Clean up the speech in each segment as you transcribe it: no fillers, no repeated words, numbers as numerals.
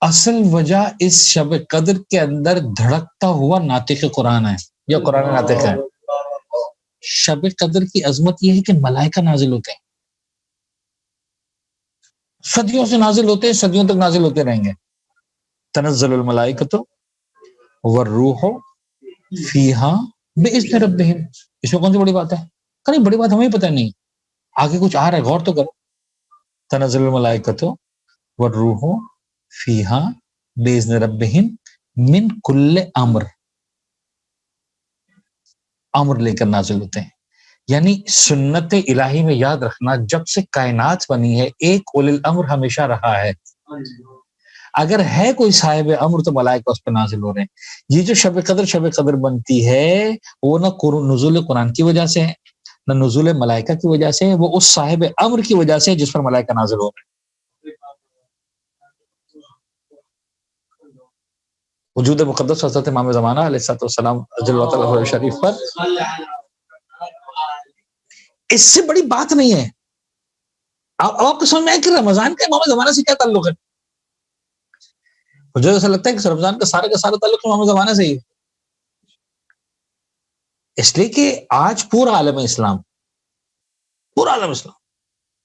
اصل وجہ اس شب قدر کے اندر دھڑکتا ہوا ناطق قرآن ہے یا قرآن ناطق ہے. شب قدر کی عظمت یہ ہے کہ ملائکہ نازل ہوتے ہیں، صدیوں سے نازل ہوتے ہیں، صدیوں تک نازل ہوتے رہیں گے. تنزل الملائکۃ والروح فیہا باذن ربہم. اس میں کون سی بڑی بات ہے؟ کہ بڑی بات ہمیں پتہ نہیں، آگے کچھ آ رہا ہے، غور تو کرو. تنزل الملائکۃ والروح فیہا باذن ربہم من کل امر. امر لے کر نازل ہوتے ہیں. یعنی سنت الہی میں یاد رکھنا، جب سے کائنات بنی ہے ایک اولی الامر ہمیشہ رہا ہے. اگر ہے کوئی صاحب امر تو ملائکہ اس پہ نازل ہو رہے ہیں. یہ جو شب قدر بنتی ہے وہ نہ نزول قرآن کی وجہ سے ہے، نہ نزول ملائکہ کی وجہ سے، وہ اس صاحب امر کی وجہ سے جس پر ملائکہ نازل ہو رہے ہیں. وجود مقدس حضرت امام زمانہ علیہ السلام جل وعلا شریف پر اس سے بڑی بات نہیں ہے. آپ کو سمجھ میں آئے کہ رمضان کا امام زمانہ سے کیا تعلق ہے؟ مجھے ایسا لگتا ہے کہ رمضان کا سارا تعلق امام زمانہ سے ہی ہے، اس لیے کہ آج پورا عالم اسلام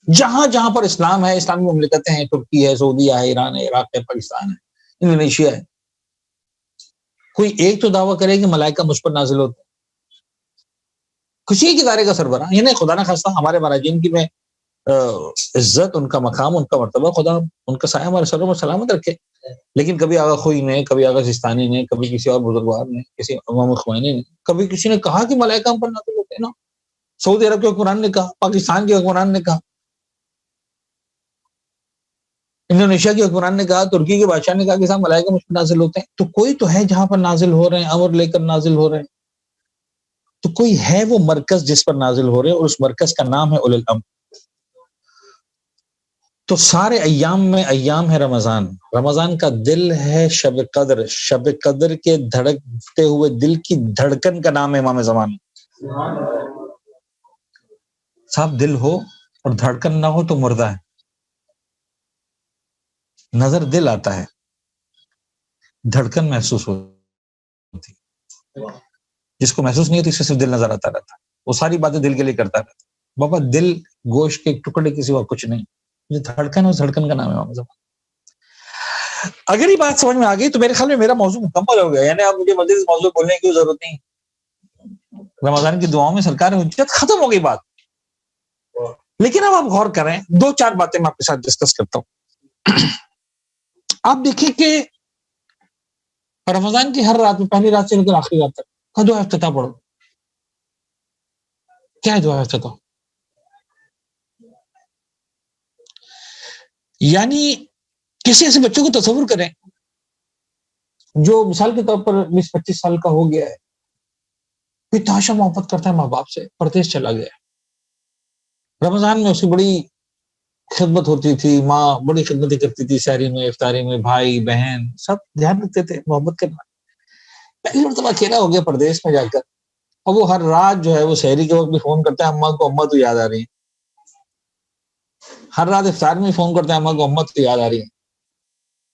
جہاں جہاں پر اسلام ہے، اسلامی مملکتیں ہیں، ترکی ہے، سعودیہ ہے، ایران ہے، عراق ہے، پاکستان ہے، انڈونیشیا ہے، کوئی ایک تو دعویٰ کرے کہ ملائکہ مجھ پر نازل ہوتے ہیں. کسی ایک ادارے کا سربراہ، یعنی خدا نہ خواستہ ہمارے مراجعین کی میں عزت، ان کا مقام، ان کا مرتبہ، خدا ان کا سایہ ہمارے سروں میں سلامت رکھے. لیکن کبھی آغا خوئی نے، کبھی آغا سستانی نے، کبھی کسی اور بزرگوار نے، کسی امام خمینی نے، کبھی کسی نے کہا کہ ملائکہ ہم پر نازل ہوتے ہیں نا. سعودی عرب کے حکمران نے کہا، پاکستان کے حکمران نے کہا، انڈونیشیا کے حکمران نے کہا، ترکی کے بادشاہ نے کہا کہ صاحب ملائکہ مجھ پر نازل ہوتے ہیں. تو کوئی تو ہے جہاں پر نازل ہو رہے ہیں، امر لے کر نازل ہو رہے ہیں. تو کوئی ہے وہ مرکز جس پر نازل ہو رہے ہیں، اور اس مرکز کا نام ہے اولی الامر. تو سارے ایام میں ایام ہے رمضان. رمضان کا دل ہے شب قدر. شب قدر کے دھڑکتے ہوئے دل کی دھڑکن کا نام ہے امام زمان. صاحب دل ہو اور دھڑکن نہ ہو تو مردہ ہے. نظر دل آتا ہے، دھڑکن محسوس ہوتی. جس کو محسوس نہیں ہوتی اس سے صرف دل نظر آتا رہتا، وہ ساری باتیں دل کے لیے کرتا رہتا. بابا دل گوشت کے ٹکڑے کے سوا کچھ نہیں، جو دھڑکن ہے اس دھڑکن کا نام ہے امام زمان. اگر یہ بات سمجھ میں آ گئی تو میرے خیال میں میرا موضوع مکمل ہو گیا. یعنی آپ مجھے مزید موضوع بولنے کی ضرورت نہیں. رمضان کی دعاؤں میں سرکار حجت ختم ہو گئی بات. لیکن اب آپ غور کریں، دو چار باتیں میں آپ کے ساتھ ڈسکس کرتا ہوں. آپ دیکھیں کہ رمضان کی ہر رات میں، پہلی رات سے لے کر آخری رات تک کا دعا افتتاح پڑھو. کیا ہے دعا افتتاح؟ یعنی کسی ایسے بچوں کو تصور کریں جو مثال کے طور پر 20-25 سال کا ہو گیا ہے، کوئی تحاشا محبت کرتا ہے ماں باپ سے، پردیس چلا گیا ہے. رمضان میں اس کی بڑی خدمت ہوتی تھی، ماں بڑی خدمتیں کرتی تھی، سحری میں، افطاری میں، بھائی بہن سب دھیان رکھتے تھے، محبت کرنا. پہلی مرتبہ اکیلا ہو گیا پردیس میں جا کر، اور وہ ہر رات جو ہے وہ سحری کے وقت بھی فون کرتا ہے، اماں کو اماں تو یاد آ رہی ہے. ہر رات افطار میں فون کرتا ہے، اماں کو اماں تو یاد آ رہی ہے،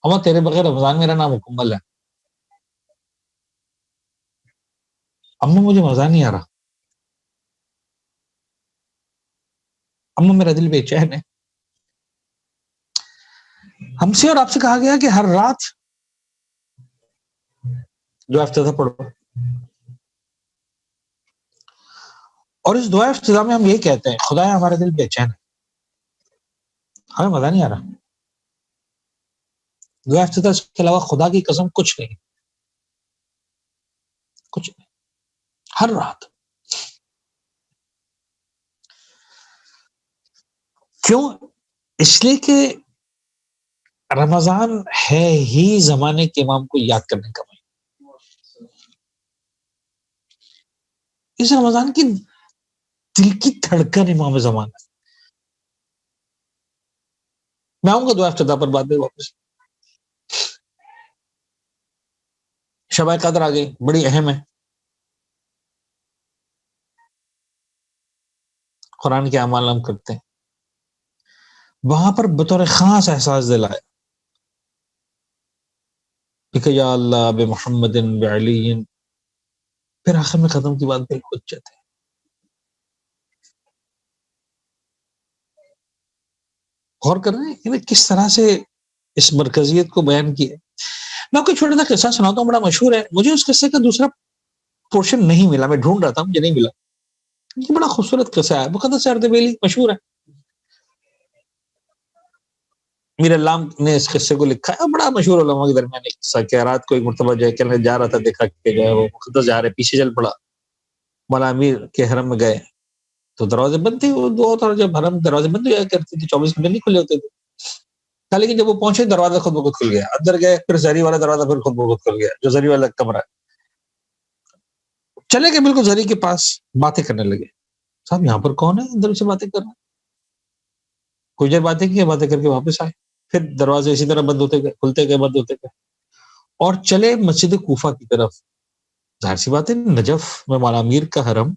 اماں تیرے بغیر رمضان میرا نام مکمل ہے، اماں مجھے مزہ نہیں آ رہا، اماں میرا دل بے چین ہے. ہم سے اور آپ سے کہا گیا کہ ہر رات دعا افتتاح پڑھو. اور اس دعا افتتاح میں ہم یہ کہتے ہیں، خدایا ہمارا دل بے چین ہے، ہمیں مزہ نہیں آ رہا. دعا افتتاح کے علاوہ خدا کی قسم کچھ نہیں، کچھ نہیں. ہر رات. کیوں؟ اس لیے کہ رمضان ہے ہی زمانے کے امام کو یاد کرنے کا مہینہ. اس رمضان کی دل کی دھڑکن امام زمان ہے. میں آؤں گا دعا افتتاح پر بعد میں واپس. شب قدر آ گئی، بڑی اہم ہے. قرآن کے اعمال ہم کرتے ہیں، وہاں پر بطور خاص احساس دلایا کہ یا اللہ بمحمد بعلی، پھر آخر میں ختم کی بات بالحجت ہے. غور کر رہے ہیں کہ کس طرح سے اس مرکزیت کو بیان کیا. میں آپ کو چھوٹا سا قصہ سناتا ہوں، بڑا مشہور ہے. مجھے اس قصے کا دوسرا پورشن نہیں ملا، میں ڈھونڈ رہا تھا، مجھے نہیں ملا. یہ بڑا خوبصورت قصہ ہے، مقدس اردبیلی مشہور ہے. میر علام نے اس قصے کو لکھا ہے، بڑا مشہور علماء کے درمیان ایک قصہ کہ رات کو ایک مرتبہ جو ہے کہ جا رہا تھا، دیکھا کہ جو ہے وہ مقدس جا رہے، پیچھے چل پڑا. مولا امیر کے حرم میں گئے تو دروازے بند تھے. وہ دو اور جب حرم دروازے بند ہو جایا کرتے تھے، 24 گھنٹے نہیں کھلے ہوتے تھے. لیکن جب وہ پہنچے دروازہ خود بخود کھل گیا. اندر گئے، پھر زری والا دروازہ پھر خود بخود کھل گیا، جو زری والا کمرہ ہے. چلے گئے بالکل زری کے پاس، باتیں کرنے لگے. صاحب یہاں پر کون ہے؟ اندر سے باتیں کر رہے ہیں. کچھ دیر باتیں کی، باتیں کر کے واپس آئے. پھر دروازے اسی طرح بند ہوتے گئے، کھلتے گئے، بند ہوتے گئے، اور چلے مسجد کوفہ کی طرف. ظاہر سی بات ہے، نجف میں مولا امیر کا حرم،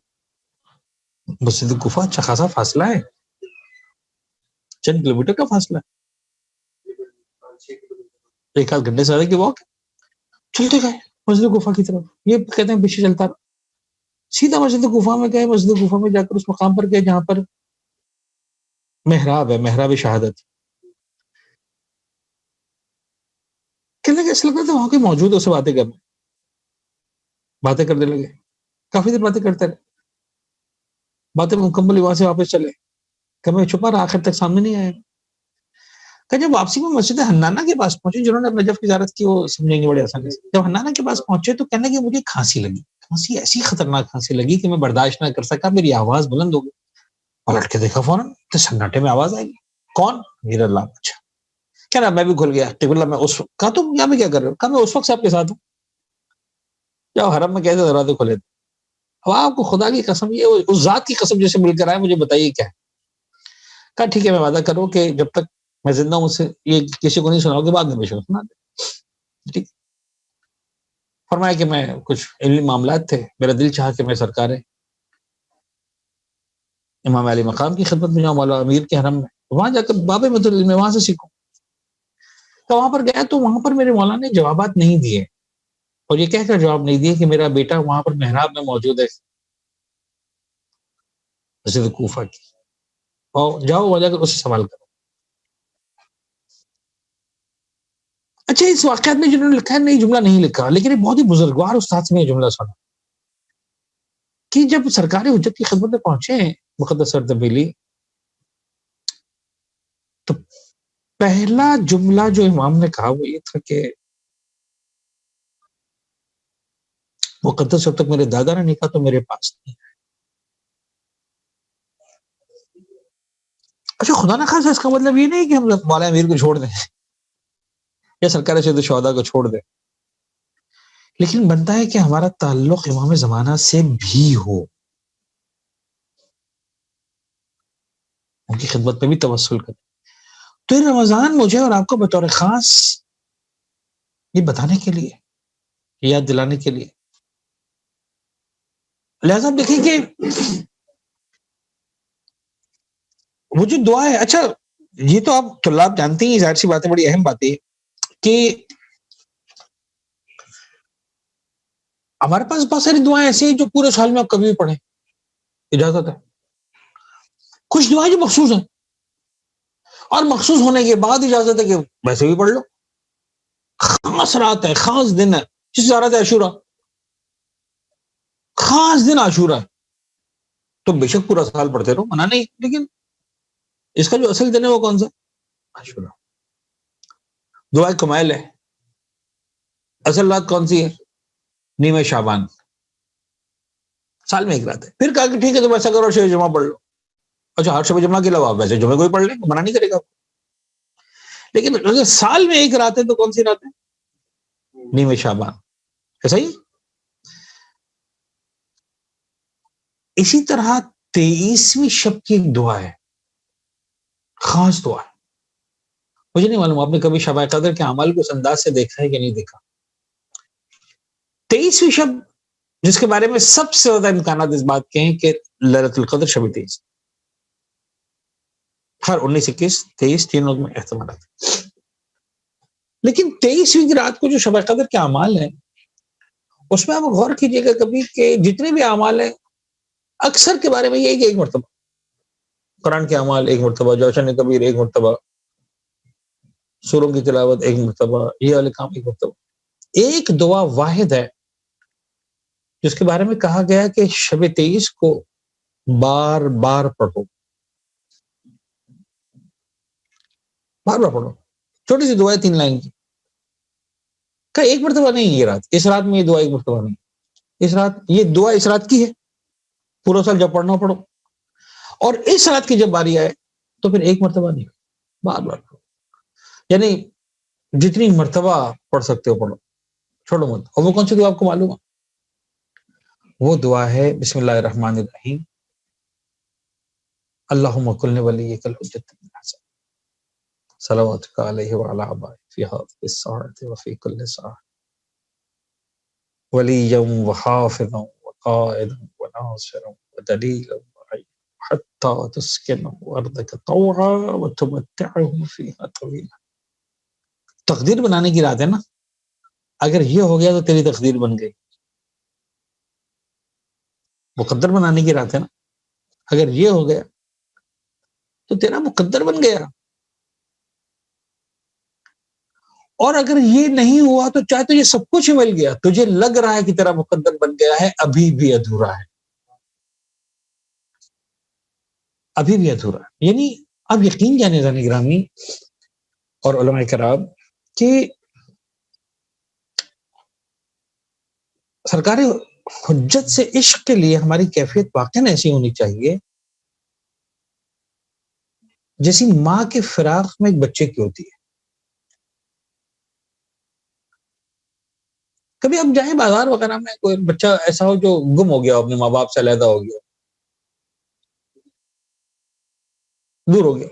مسجد کوفہ اچھا خاصا فاصلہ ہے، چند کلومیٹر کا فاصلہ ہے، 1 آدھ گھنٹے سے زیادہ کی واک. چلتے گئے مسجد کوفہ کی طرف. یہ کہتے ہیں پیچھے چلتا رہا. سیدھا مسجد کوفہ میں گئے. مسجد کوفہ میں جا کر اس مقام پر گئے جہاں پر محراب ہے، محراب شہادت. کہنے لگے ایسا لگ رہا تھا وہاں کوئی موجود ہے، اسے باتیں کرنے، باتیں کرنے لگے. کافی دیر باتیں کرتے رہے، باتیں مکمل وہاں سے واپس چلے. کہ میں چھپا رہا، آخر تک سامنے نہیں آیا. کہ جب واپسی میں مسجد حنانہ کے پاس پہنچے، جنہوں نے نجف کی زیارت کی وہ سمجھیں گے بڑے آسانی سے. جب حنانہ کے پاس پہنچے تو کہنے لگے مجھے کھانسی لگی، کھانسی ایسی خطرناک کھانسی لگی کہ میں برداشت نہ کر سکا، میری آواز بلند ہو گئی. پلٹ کے دیکھا فوراً تو سناٹے میں آواز آئے گی. کون؟ میر اللہ. اچھا، کہہ رہا میں بھی کھل گیا. ٹک اللہ میں اس وقت کہا تم یہاں میں کیا کر رہے ہو؟ کہا میں اس وقت سے آپ کے ساتھ ہوں جب حرم میں کیسے دروازے کھولے تھے. اب آپ کو خدا کی قسم، یہ اس ذات کی قسم جیسے مل کر آئے، مجھے بتائیے کیا ہے. کہا ٹھیک ہے، میں وعدہ کروں کہ جب تک میں زندہ ہوں سے یہ کسی کو نہیں سناؤ گے، بعد میں بے شک سنا دے. ٹھیک. فرمایا کہ میں کچھ علمی معاملات تھے، میرا دل چاہا کہ میں سرکار امام علی مقام کی خدمت میں جاؤں، مولا امیر کے حرم میں، وہاں جا کر باب مدر علم وہاں سے سیکھوں. تو وہاں پر گیا تو وہاں پر میرے مولا نے جوابات نہیں دیے، اور یہ کہہ کر جواب نہیں دیے کہ میرا بیٹا وہاں پر محراب میں موجود ہے مسجد کوفہ کی، اور جاؤ وہاں جا کر اس سے سوال کرو. اچھا، اس واقعات میں جنہوں نے لکھا ہے، نہیں جملہ نہیں لکھا، لیکن ایک بہت ہی بزرگوار استاد سے میں یہ جملہ سنا کہ جب سرکار حجت کی خدمت میں پہنچے مقدس اردبیلی، تو پہلا جملہ جو امام نے کہا وہ یہ تھا کہ مقدس جب تک میرے دادا نے نہیں کہا تو میرے پاس نہیں. اچھا، خدا نہ خاصا اس کا مطلب یہ نہیں کہ ہم مولا امیر کو چھوڑ دیں یا سرکار سید الشہداء کو چھوڑ دیں، لیکن بنتا ہے کہ ہمارا تعلق امام زمانہ سے بھی ہو، ان کی خدمت میں بھی توسل کریں. تو یہ رمضان مجھے اور آپ کو بطور خاص یہ بتانے کے لیے، یاد دلانے کے لیے. لہذا دیکھیں کہ وہ جو دعا ہے، اچھا یہ تو آپ طلاب جانتے ہیں، ظاہر سی بات ہے، بڑی اہم بات ہے کہ ہمارے پاس بہت ساری دعائیں ایسی ہیں جو پورے سال میں آپ کبھی بھی پڑھیں، اجازت ہے. کچھ دعائیں جو مخصوص ہیں، اور مخصوص ہونے کے بعد اجازت ہے کہ ویسے بھی پڑھ لو. خاص رات ہے، خاص دن ہے، جس رات عاشورہ، خاص دن عاشورہ ہے، تو بے شک پورا سال پڑھتے رہو، منع نہیں، لیکن اس کا جو اصل دن ہے وہ کون سا؟ عاشورہ. دعائے کمائل ہے، اصل رات کون سی ہے؟ نیمہ شعبان، سال میں ایک رات ہے. پھر کہا کہ ٹھیک ہے تو ایسا کرو شب جمعہ پڑھ لو. اچھا، ہر شب جمعہ کے علاوہ ویسے جمعہ کوئی پڑھ لیں، منع نہیں کرے گا. لیکن اگر سال میں ایک رات ہے تو کون سی رات ہے؟ نیمہ شعبان. ایسا ہی اسی طرح 23ویں شب کی ایک دعا ہے، خاص دعا ہے. مجھے نہیں معلوم آپ نے کبھی شب قدر کے اعمال کو اس انداز سے دیکھا ہے کہ نہیں دیکھا. 23ویں شب جس کے بارے میں سب سے زیادہ امکانات اس بات کے ہیں کہ لیلۃ القدر شب 23، ہر 19، 21، 23 تینوں میں احتمالات. لیکن 23ویں کی رات کو جو شب قدر کے اعمال ہیں اس میں آپ غور کیجیے گا کبھی کہ جتنے بھی اعمال ہیں اکثر کے بارے میں یہی کہ ایک مرتبہ قرآن کے اعمال ایک مرتبہ، جوشن کبیر ایک مرتبہ، سوروں کی تلاوت ایک مرتبہ، یہ والے کام ایک مرتبہ. ایک دعا واحد ہے جس کے بارے میں کہا گیا کہ شب 23 کو بار بار پڑھو، بار بار پڑھو. چھوٹی سی دعا ہے 3 لائن کی، کہ ایک مرتبہ نہیں یہ رات، اس رات میں یہ دعا ایک مرتبہ نہیں، اس رات یہ دعا اس رات کی ہے، پورا سال جب پڑھنا پڑھو، اور اس رات کی جب باری آئے تو پھر ایک مرتبہ نہیں، بار بار پڑھو. یعنی جتنی مرتبہ پڑھ سکتے ہو پڑھو، چھوڑو مت. اور وہ کون سی دعا آپ کو معلوم ہے؟ وہ دعا ہے بسم اللہ الرحمن الرحیم، اللہم کل ولیک الحجۃ بن الحسن صلواتک علیہ وعلی آبائہ فی ہذہ الساعۃ وفی کل ساعۃ ولیا وحافظا وقائدا وناصرا ودلیلا حتی تسکنہ ارضک طوعا وتمتعہ فیہا طویلا. تقدیر بنانے کی رات ہے نا، اگر یہ ہو گیا تو تیری تقدیر بن گئی. مقدر بنانے کی رات ہے نا، اگر یہ ہو گیا تو تیرا مقدر بن گیا. اور اگر یہ نہیں ہوا تو چاہے تجھے سب کچھ مل گیا، تجھے لگ رہا ہے کہ تیرا مقدر بن گیا ہے، ابھی بھی ادھورا ہے، ابھی بھی ادھورا ہے. یعنی اب یقین جانے جانے گرامی اور علماء کرام کہ سرکار حجت سے عشق کے لیے ہماری کیفیت واقعی ایسی ہونی چاہیے جیسی ماں کے فراق میں ایک بچے کی ہوتی ہے. کبھی آپ جائیں بازار وغیرہ میں، کوئی بچہ ایسا ہو جو گم ہو گیا ہو، اپنے ماں باپ سے علیحدہ ہو گیا، دور ہو گیا،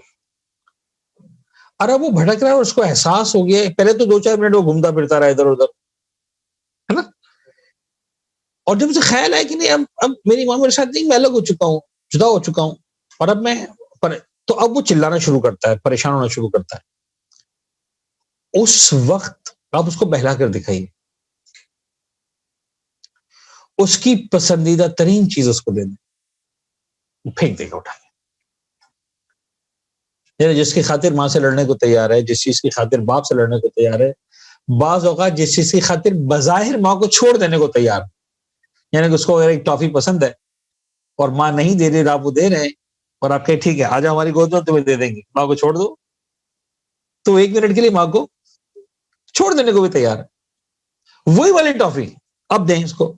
اور اب وہ بھٹک رہا ہے اور اس کو احساس ہو گیا. پہلے تو 2-4 منٹ وہ گھومتا پھرتا رہا ادھر ادھر، ہے نا، اور جب اسے خیال ہے کہ نہیں اب میری ماں میرے ساتھ نہیں، میں الگ ہو چکا ہوں، جدا ہو چکا ہوں، اور اب میں تو اب وہ چلانا شروع کرتا ہے، پریشان ہونا شروع کرتا ہے. اس وقت آپ اس کو بہلا کر دکھائیے، اس کی پسندیدہ ترین چیز اس کو دے دیں، پھینک دے گا اٹھا کے. یعنی جس کی خاطر ماں سے لڑنے کو تیار ہے، جس چیز کی خاطر باپ سے لڑنے کو تیار ہے، بعض اوقات جس چیز کی خاطر بظاہر ماں کو چھوڑ دینے کو تیار. یعنی کہ اس کو اگر ایک ٹافی پسند ہے اور ماں نہیں دے رہی، آپ وہ دے رہے ہیں، اور آپ کہیں ٹھیک ہے آ جاؤ ہماری گود میں، تمہیں دے دیں گے، ماں کو چھوڑ دو، تو 1 منٹ کے لیے ماں کو چھوڑ دینے کو بھی تیار ہے. وہی والی ٹافی اب دیں اس کو،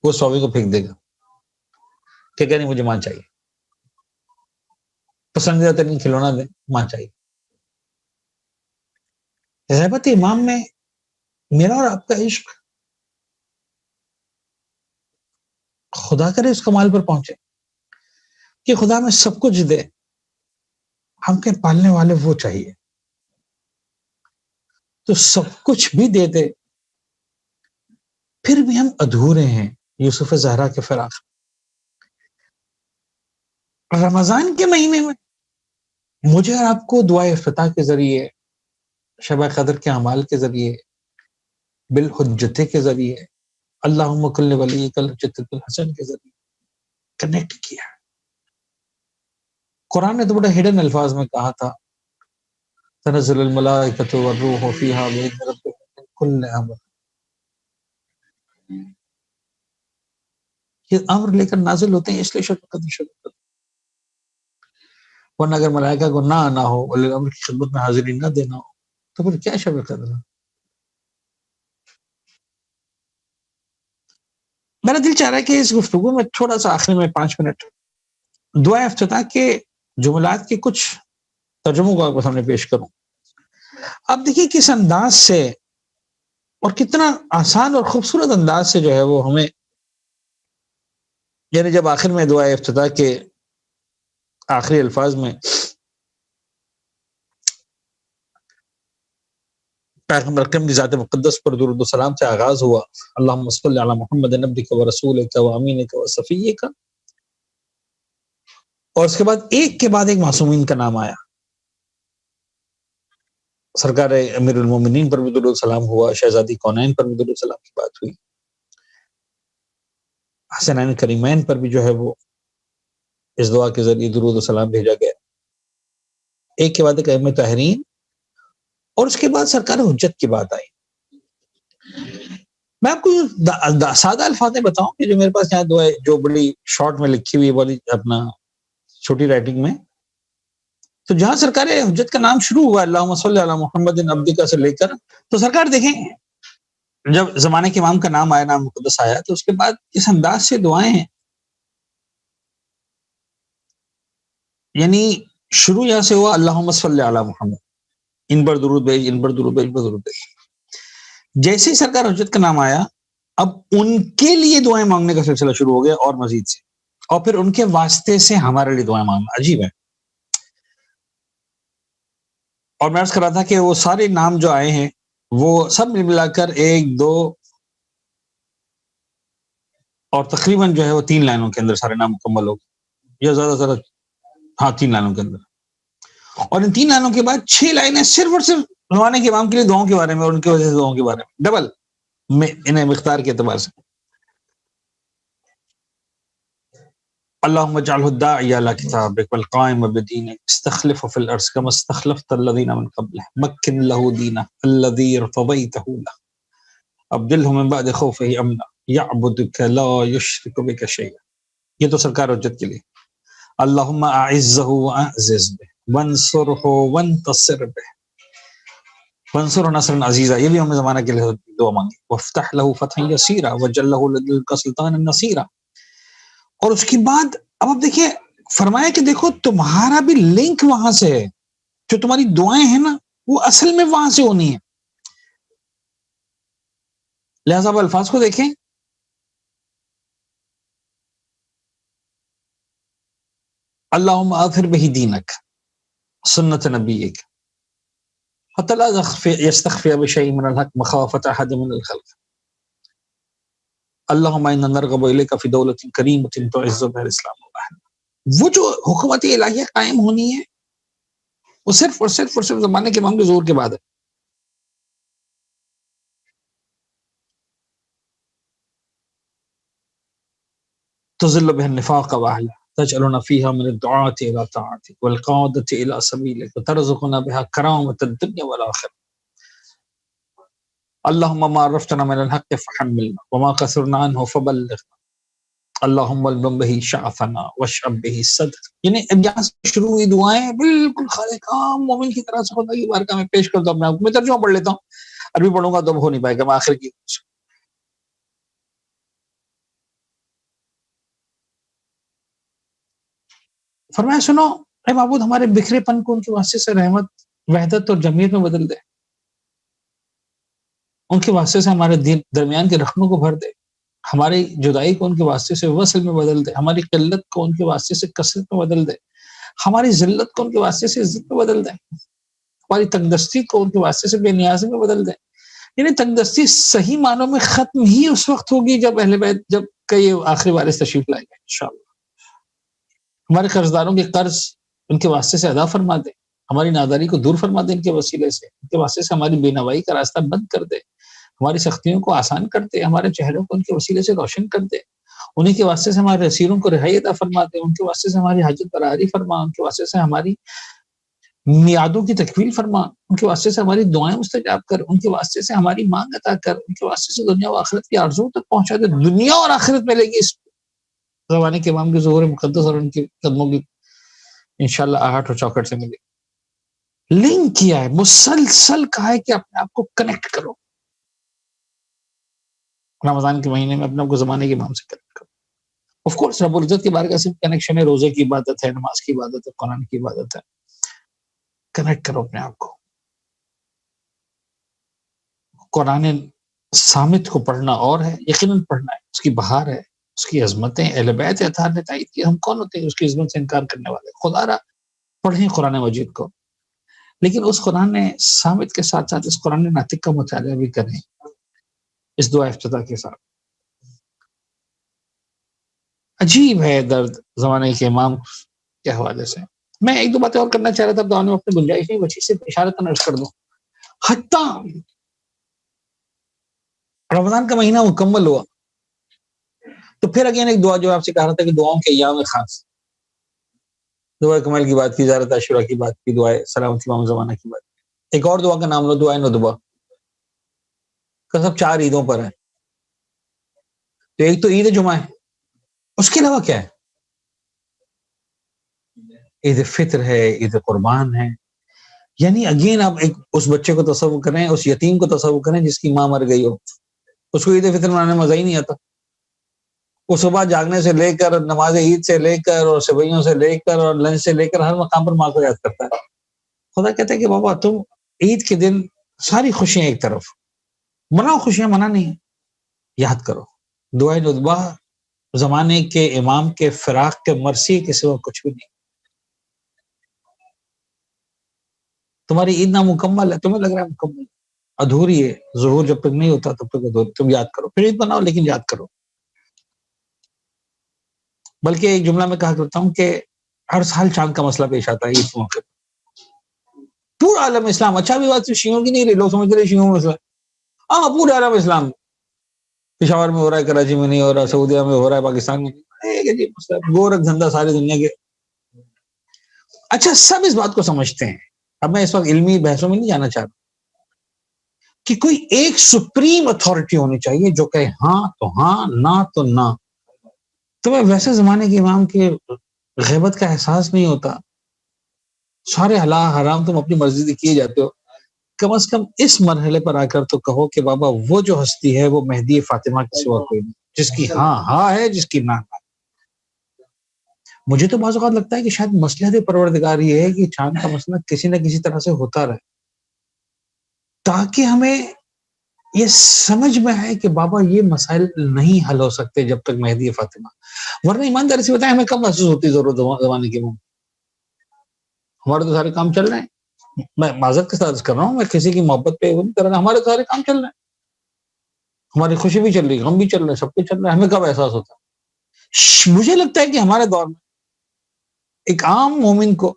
وہ ٹافی کو پھینک دے گا کہ نہیں مجھے ماں چاہیے. پسندیدہ ترین کھلونا دیں، ماں چاہیے. غیبت امام میں میرا اور آپ کا عشق خدا کرے اس کمال پر پہنچے کہ خدا میں سب کچھ دے، ہم کے پالنے والے وہ چاہیے، تو سب کچھ بھی دے دے پھر بھی ہم ادھورے ہیں. یوسف زہرا کے فراق. رمضان کے مہینے میں مجھے اور آپ کو دعائے افتتاح کے ذریعے، شب قدر کے اعمال کے ذریعے، بالحجتے کے ذریعے، اللہم کل ولیک الحجۃ الحسن کے ذریعے کنیکٹ کیا. قرآن نے تو بڑے ہڈن الفاظ میں کہا تھا، تنزل الملائکۃ والروح فیہا بإذن ربہم من کل امر. یہ امر لے کر نازل ہوتے ہیں، اس لیے شب قدر شب قدر. ورنہ اگر ملائکہ کو نہ آنا ہو، ولی امر کی خدمت میں حاضری نہ دینا ہو، تو پھر کیا شب قدر ہے؟ میرا دل چاہ رہا ہے کہ اس گفتگو میں تھوڑا سا آخر میں 5 منٹ دعا افتتاح کے جملات کے کچھ ترجموں کو آپ کو سامنے پیش کروں. آپ دیکھیے کس انداز سے اور کتنا آسان اور خوبصورت انداز سے جو ہے وہ ہمیں، یعنی جب آخر میں دعا افتتاح کے آخری الفاظ میں پیغمبر اکرم کی ذات مقدس پر درود و سلام سے آغاز ہوا، اللہم صلی علی محمد عبدک و رسولک و امینک و صفیک، اور اس کے بعد ایک کے بعد ایک معصومین کا نام آیا. سرکار امیر المومنین پر بھی درود سلام ہوا، شہزادی کونین پر بھی درود سلام کی بات ہوئی، حسنین کریمین پر بھی جو ہے وہ اس دعا کے ذریعے درود و سلام بھیجا گیا، ایک کے بعد ایک اہم طاہرین، اور اس کے بعد سرکار حجت کی بات آئی۔ میں آپ کو سادہ الفاظ میں بتاؤں کہ جو میرے پاس یہاں دعا جو بڑی شارٹ میں لکھی ہوئی والی اپنا چھوٹی رائٹنگ میں، تو جہاں سرکار حجت کا نام شروع ہوا اللہم صلی علی محمد عبدک سے لے کر، تو سرکار دیکھیں جب زمانے کے امام کا نام آیا، نام مقدس آیا، تو اس کے بعد اس انداز سے دعائیں ہیں، یعنی شروع یہاں سے ہوا اللہم صلی علی محمد، ان پر درود بھیج، ان پر درود بھیج، ان پر درود بھیج۔ جیسے ہی سرکار حجت کا نام آیا، اب ان کے لیے دعائیں مانگنے کا سلسلہ شروع ہو گیا اور مزید سے، اور پھر ان کے واسطے سے ہمارے لیے دعائیں مانگنا۔ عجیب ہے۔ اور میں عرض کر رہا تھا کہ وہ سارے نام جو آئے ہیں وہ سب ملا کر 1 2 اور تقریباً جو ہے وہ 3 لائنوں کے اندر سارے نام مکمل ہو گئے، یا زیادہ زیادہ، ہاں 3 لائنوں کے اندر، اور ان 3 لائنوں کے بعد 6 لائنیں صرف اور صرف زمانے کے امام کے لیے دعاؤں کے بارے میں اور ان کی وجہ سے دعاؤں کے بارے میں، ڈبل میں انہیں مقدار کے اعتبار سے۔ اللهم اجعله الداعي الى كتابك والقائم بدينك استخلفه في الارض كما استخلفت الذين من قبله مكن له دينه الذي ارتضيته له ابدله من بعد خوفه امنا يعبدك لا يشرك بك شيئا۔ یہ تو سرکار حجت کے لیے۔ اللهم اعزه واعزز به وانصره وانتصر به وانصر نصرا عزیزا، یہ بھی ہم نے زمانہ کے لیے دعا مانگی۔ وافتح له فتحا يسيرا وجل له لديك سلطانا نصيرا۔ اور اس کے بعد اب آپ دیکھیں فرمایا کہ دیکھو تمہارا بھی لنک وہاں سے ہے، جو تمہاری دعائیں ہیں نا وہ اصل میں وہاں سے ہونی ہے۔ لہذا اب الفاظ کو دیکھیں، اللہم آثر بہ دینک سنت نبیک حتی لا یستخفی بشیء من الحق مخافۃ احد من الخلق، اللہم انا نرغب الیک فی دولۃ کریمۃ تعز بها الاسلام واہلہ۔ وہ جو حکومت الہیہ قائم ہونی ہے وہ صرف اور صرف اور صرف زمانے کے امام کے ظہور کے بعد ہے۔ تذل بها النفاق واہلہ تجعلنا فيها من الدعاة الى طاعتك والقادة الى سبيلك وترزقنا بها کرامۃ الدنیا والآخرہ۔ اللہم ما عرفتنا من الحق فحملنا وما قصرنا عنه فبلغنا اللہم البم بہ شعفنا واشعب بہ صدق۔ یعنی اب یہاں سے شروع ہوئی دعائیں بالکل خالق عام مومن کی طرح سے خدا کی بارگاہ میں پیش کر دو اپنے آپ کو۔ میں ترجمہ پڑھ لیتا ہوں، عربی پڑھوں گا تو اب ہو نہیں پائے گا، میں آخر کی۔ فرمایا سنو اے معبود، ہمارے بکھرے پن کو ان کے واسطے سے رحمت، وحدت اور جمعیت میں بدل دے، ان کے واسطے سے ہمارے درمیان کے رخنوں کو بھر دے، ہماری جدائی کو ان کے واسطے سے وصل میں بدل دے، ہماری قلت کو ان کے واسطے سے کثرت میں بدل دے، ہماری ذلت کو ان کے واسطے سے عزت میں بدل دے، ہماری تنگدستی کو ان کے واسطے سے بے نیازی میں بدل دے۔ یعنی تنگدستی صحیح معنوں میں ختم ہی اس وقت ہوگی جب اہل بیت، جب کئی آخری وارث تشریف لائیں گے انشاءاللہ۔ ہمارے قرض داروں کے قرض ان کے واسطے سے ادا فرما دے، ہماری ناداری کو دور فرما دے ان کے وسیلے سے، ان کے واسطے سے ہماری بے نوائی کا راستہ بند کر دے، ہماری سختیوں کو آسان کر دے، ہمارے چہروں کو ان کے وسیلے سے روشن کر دے، انہیں کے واسطے سے ہمارے اسیروں کو رہائی عطا فرما دے، ان کے واسطے سے ہماری حاجت براری فرما، ان کے واسطے سے ہماری میعادوں کی تکمیل فرما، ان کے واسطے سے ہماری دعائیں مستجاب کر، ان کے واسطے سے ہماری مانگ عطا کر، ان کے واسطے سے دنیا و آخرت کی آرزو تک پہنچا دے۔ دنیا اور آخرت ملے گی اس زمانے کے امام کے ظہور مقدس اور ان کے قدموں کی انشاءاللہ آہٹ اور چوکٹ سے ملے گی۔ لنک کیا ہے، مسلسل کہا ہے کہ اپنے آپ کو کنیکٹ کرو، رمضان کے مہینے میں اپنے آپ کو زمانے کے امام سے کنیکٹ کرو۔ آف کورس رب العزت کی بارگاہ سے کنیکشن ہے، روزے کی عبادت ہے، نماز کی عبادت ہے، قرآن کی عبادت ہے، کنیکٹ کرو اپنے آپ کو۔ قرآن صامت کو پڑھنا اور ہے، یقیناً پڑھنا ہے، اس کی بہار ہے، اس کی عظمتیں اہل بیت اطہار نے تائید کی۔ ہم کون ہوتے ہیں اس کی عظمت سے انکار کرنے والے؟ خدا را پڑھیں قرآن مجید کو، لیکن اس قرآن صامت کے ساتھ ساتھ اس قرآن ناطق کا مطالعہ بھی کریں اس دعا افتتاح کے ساتھ۔ عجیب ہے درد زمانے کے امام کے حوالے سے۔ میں 1 2 باتیں اور کرنا چاہ رہا تھا، دعا میں اپنی گنجائش نہیں بچی، صرف اشارتاً عرض کر دوں۔ حتیٰ رمضان کا مہینہ مکمل ہوا تو پھر اگین ایک دعا جو آپ سے کہا رہا تھا کہ دعاؤں کے ایام خاص، دعائے کمل کی بات کی، زیارت عاشورہ کی بات کی، دعائے سلامتی امام زمانہ کی بات کی، ایک اور دعا کا نام لو، دعائے ندبہ کا، سب 4 عیدوں پر ہے. تو ایک تو عید جمعہ ہے، اس کے علاوہ کیا ہے؟ عید فطر ہے، عید قربان ہے. یعنی اگین آپ ایک اس بچے کو تصور کریں، اس یتیم کو تصور کریں جس کی ماں مر گئی ہو، اس کو عید فطر منانے میں مزہ ہی نہیں آتا. وہ صبح جاگنے سے لے کر، نماز عید سے لے کر، اور سوئیوں سے لے کر، اور لنچ سے لے کر، ہر مقام پر ماں کو یاد کرتا ہے. خدا کہتا ہے کہ بابا تم عید کے دن ساری خوشیاں ایک طرف مناؤ، خوشیاں منع نہیں، یاد کرو دعائے ندبہ زمانے کے امام کے فراق کے مرثیے کے سوا کچھ بھی نہیں. تمہاری عید نامکمل ہے، تمہیں لگ رہا ہے مکمل، ادھوری ہے. ظہور جب تک نہیں ہوتا تب تک ادھوری. تم یاد کرو، پھر عید بناؤ لیکن یاد کرو. بلکہ ایک جملہ میں کہا کرتا ہوں کہ ہر سال چاند کا مسئلہ پیش آتا ہے عید کے موقع. پورا عالم اسلام، اچھا بھی بات شیعوں کی نہیں رہی، لوگ سمجھ رہے شیعوں میں مسئلہ، ہاں پورا عالم اسلام، پشاور میں ہو رہا ہے، کراچی میں نہیں ہو رہا، سعودیہ میں ہو رہا ہے، پاکستان میں نہیں، گورکھ دھندا ساری دنیا کے. اچھا سب اس بات کو سمجھتے ہیں. اب میں اس وقت علمی بحثوں میں نہیں جانا چاہتا کہ کوئی ایک سپریم اتھارٹی ہونی چاہیے جو کہ ہاں تو ہاں، نہ تو نہ. تمہیں ویسے زمانے کے امام کے غیبت کا احساس نہیں ہوتا، سارے حلال حرام تم اپنی مرضی سے کیے جاتے ہو، کم از کم اس مرحلے پر آ کر تو کہو کہ بابا وہ جو ہستی ہے وہ مہدی فاطمہ کے سوا کوئی نہیں، جس کی ہاں ہاں ہے، جس کی نہ. مجھے تو بعض اوقات لگتا ہے کہ شاید مصلحت پروردگار یہ ہے کہ چاند کا مسئلہ کسی نہ کسی طرح سے ہوتا رہے، تاکہ ہمیں یہ سمجھ میں آئے کہ بابا یہ مسائل نہیں حل ہو سکتے جب تک مہدی فاطمہ. ورنہ ایمانداری سے بتائیں ہمیں کب محسوس ہوتی ضرورت زمانے کے. ہمارے تو سارے کام چل رہے ہیں، میں معذرت کے ساتھ کر رہا ہوں، میں کسی کی محبت پہ وہ نہیں کر رہا، ہمارے سارے کام چل رہے ہیں، ہماری خوشی بھی چل رہی ہے، غم بھی چل رہا ہے، سب کچھ چل رہا ہے. ہمیں کب احساس ہوتا ہے؟ مجھے لگتا ہے کہ ہمارے دور میں ایک عام مومن کو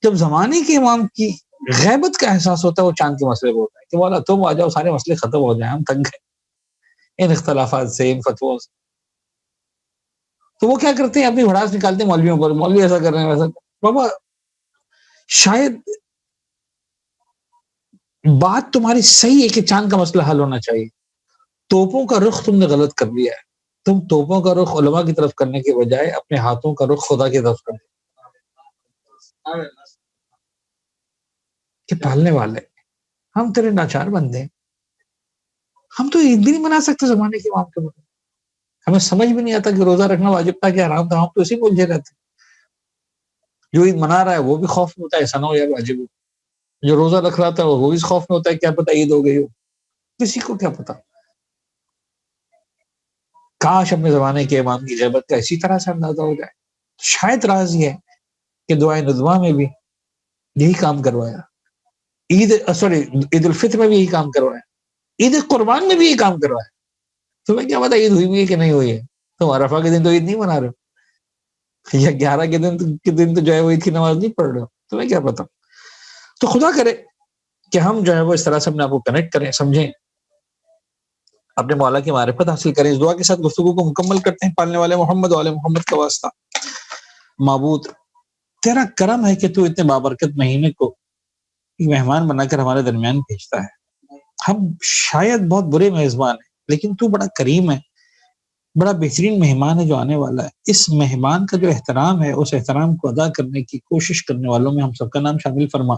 جب زمانے کے امام کی غیبت کا احساس ہوتا ہے، وہ چاند کے مسئلے کو ہوتا ہے کہ والا تم آ جاؤ، سارے مسئلے ختم ہو جائیں، ہم تنگ گئے ان اختلافات سے، ان فتووں سے. تو وہ کیا کرتے ہیں؟ اپنی بھڑاس نکالتے ہیں مولویوں پر، مولوی ایسا کر رہے ہیں، ویسا. بابا شاید بات تمہاری صحیح ہے کہ چاند کا مسئلہ حل ہونا چاہیے، توپوں کا رخ تم نے غلط کر لیا ہے. تم توپوں کا رخ علماء کی طرف کرنے کے بجائے اپنے ہاتھوں کا رخ خدا کی طرف کرتے کہ پالنے والے ہم تیرے ناچار بندے ہیں، ہم تو عید بھی نہیں منا سکتے زمانے کے امام کے مطلب. ہمیں سمجھ بھی نہیں آتا کہ روزہ رکھنا واجب تھا کہ حرام تھا، ہم تو اسی بولتے رہتے. جو عید منا رہا ہے وہ بھی خوف میں ہوتا ہے ایسا نہ ہو یار واجب ہو، جو روزہ رکھ رہا تھا وہ بھی خوف میں ہوتا ہے کیا پتہ عید ہو گئی ہو، کسی کو کیا پتا. کاش اپنے زمانے کے امام کی غیبت کا اسی طرح سے اندازہ ہو جائے. شاید راز یہ ہے کہ دعائے ندوہ میں بھی یہی کام کروایا، عید الفطر میں بھی یہی کام کروایا، عید قربان میں بھی یہی کام کروایا. تمہیں کیا پتا عید ہوئی بھی ہے کہ نہیں ہوئی ہے؟ تم عرفہ کے دن تو عید نہیں منا رہے ہو، یا 11 کے دن تو جو ہے وہ عید کی نماز نہیں پڑھ رہے ہو، تمہیں کیا پتا. تو خدا کرے کہ ہم جو ہے وہ اس طرح سے اپنے آپ کو کنیکٹ کریں، سمجھیں، اپنے مولا کی معرفت حاصل کریں. اس دعا کے ساتھ گفتگو کو مکمل کرتے ہیں. پالنے والے محمد و آل محمد کا واسطہ. معبود تیرا کرم ہے کہ تو اتنے بابرکت مہینے کو ایک مہمان بنا کر ہمارے درمیان بھیجتا ہے. ہم شاید بہت برے میزبان ہیں، لیکن تو بڑا کریم ہے، بڑا بہترین مہمان ہے جو آنے والا ہے. اس مہمان کا جو احترام ہے، اس احترام کو ادا کرنے کی کوشش کرنے والوں میں ہم سب کا نام شامل فرما.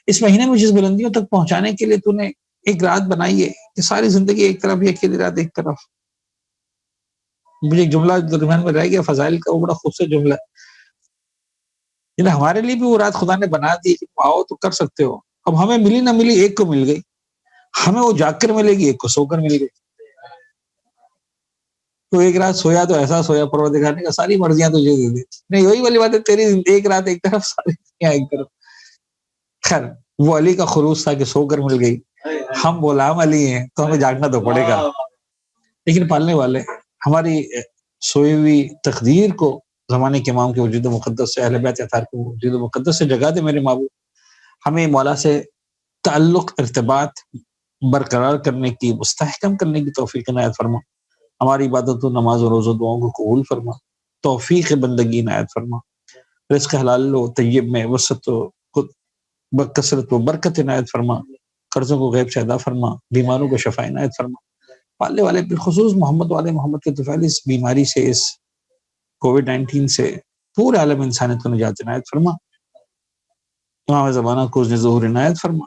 اس مہینے میں جس بلندیوں تک پہنچانے کے لیے تو نے ایک رات بنائی ہے کہ ساری زندگی ایک طرف، یہ اکیلی رات ایک طرف. مجھے ایک جملہ درمیان میں رہ گیا فضائل کا، وہ بڑا خوبصورت جملہ ہے. ہمارے لیے بھی وہ رات خدا نے بنا دی کہ آؤ تو کر سکتے ہو. اب ہمیں ملی نہ ملی، ایک کو مل گئی، ہمیں وہ جاگ کر ملے گی، ایک کو سو کر مل گئی. تو ایک رات سویا تو ایسا سویا پروردگار نے کہا ساری مرضیاں تجھے دے دی. نہیں وہی والی بات ہے، تیری ایک رات ایک طرف، ساری دنیا ایک طرف. خیر وہ علی کا خلوص تھا کہ سو کر مل گئی. ہم غلام علی ہیں تو ہمیں جاگنا تو پڑے گا. لیکن پالنے والے ہماری سوئی ہوئی تقدیر کو زمانے کے امام کے وجود مقدس سے، اہل بیت اطہار کے وجود مقدس سے جگا دے میرے معبود. ہمیں مولا سے تعلق ارتباط برقرار کرنے کی، مستحکم کرنے کی توفیق عنایت فرما، ہماری عبادت و نماز و روزہ دعاؤں کو قبول فرما، توفیق بندگی عنایت فرما، رزق حلال و طیب میں وسعت و کثرت و برکت عنایت فرما، قرضوں کو غیب سے ادا فرما، بیماروں کو شفا عنایت فرما، پالنے والے بالخصوص محمد والے محمد کے طفیل اس بیماری سے، اس کووڈ-19 سے پورے عالم انسانیت کو نجات عنایت فرما، امام زمانہ کو ظہور عنایت فرما،